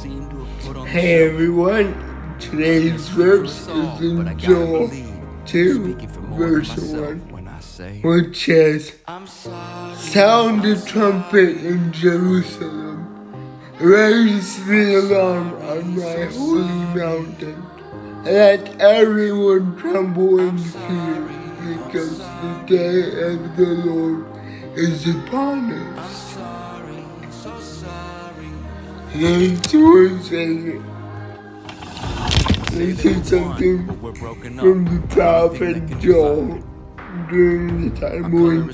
Hey everyone, today's verse is in Joel 2, verse 1, which says, "Sound the trumpet in Jerusalem, raise the alarm on my holy mountain, let everyone tremble in fear, because the day of the Lord is upon us." This was this is something from the prophet Joel during the time when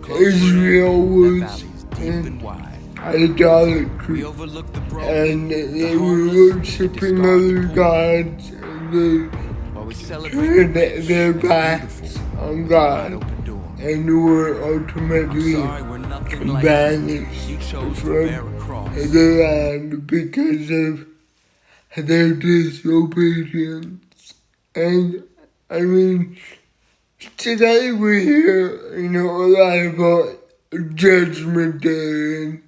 Israel was in idolatry and they were worshiping other gods and they turned their backs on God and were ultimately banished from the land because of their disobedience. And I mean, today we hear, a lot about Judgment Day and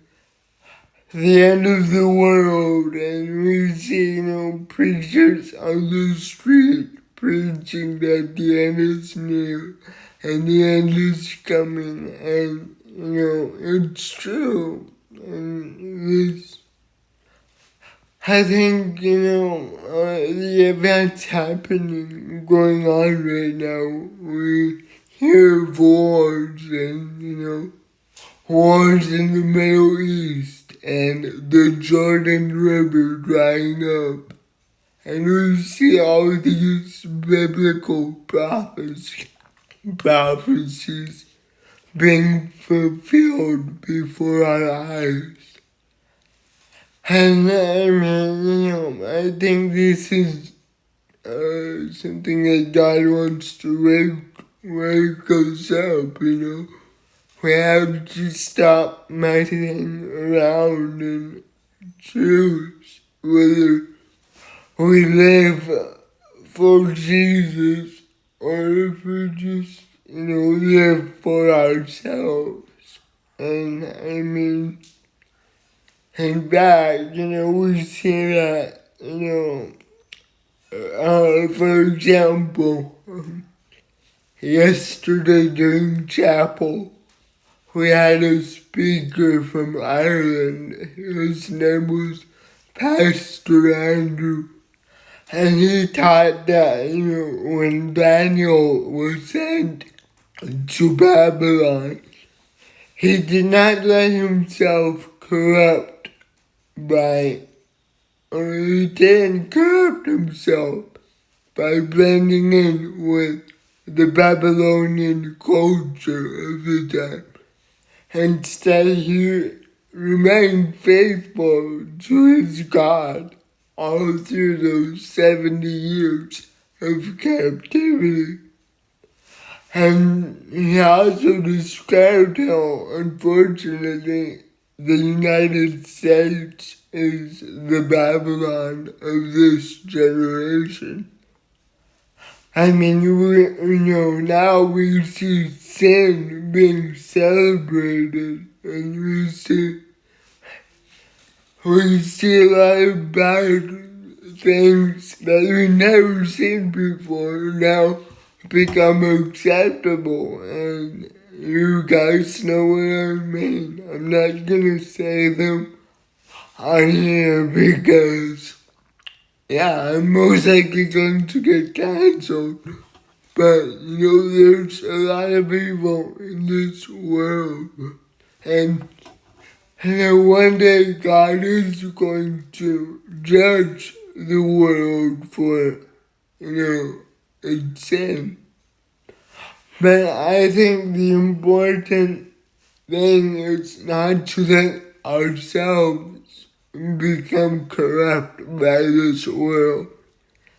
the end of the world, and we see, preachers on the street preaching that the end is near and the end is coming, and, it's true. And this, I think, the events going on right now, we hear of wars and, wars in the Middle East and the Jordan River drying up. And we see all these biblical prophecies being fulfilled before our eyes. And I mean, I think this is something that God wants to wake us up, We have to stop messing around and choose whether we live for Jesus or if we just, live for ourselves. And I mean, in fact, we see that, for example, yesterday during chapel, we had a speaker from Ireland. His name was Pastor Andrew. And he taught that, when Daniel was sent to Babylon, he did not let himself corrupt he didn't corrupt himself by blending in with the Babylonian culture of the time. Instead, he remained faithful to his God all through those 70 years of captivity. And he also described how, unfortunately, the United States is the Babylon of this generation. I mean, now we see sin being celebrated, and we see a lot of bad things that we've never seen before now become acceptable, and you guys know what I mean. I'm not gonna say them on here because, I'm most likely going to get canceled. But, there's a lot of evil in this world. And one day God is going to judge the world for, its sin. But I think the important thing is not to let ourselves become corrupt by this world.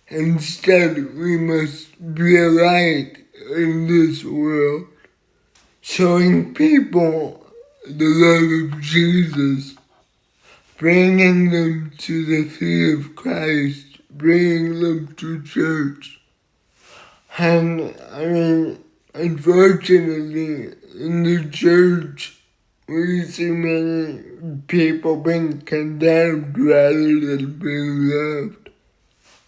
Instead, we must be a light in this world, showing people the love of Jesus, bringing them to the feet of Christ, bringing them to church. And I mean, unfortunately, in the church, we see many people being condemned rather than being loved.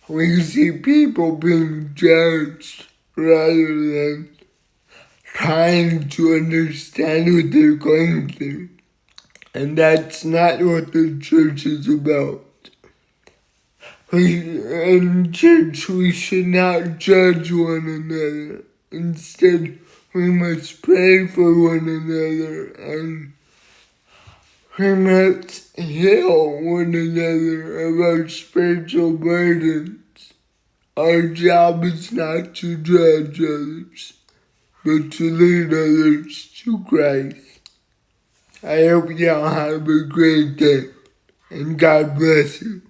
We see people being judged rather than trying to understand what they're going through. And that's not what the church is about. In church, we should not judge one another. Instead, we must pray for one another and we must heal one another of our spiritual burdens. Our job is not to judge others, but to lead others to Christ. I hope y'all have a great day, and God bless you.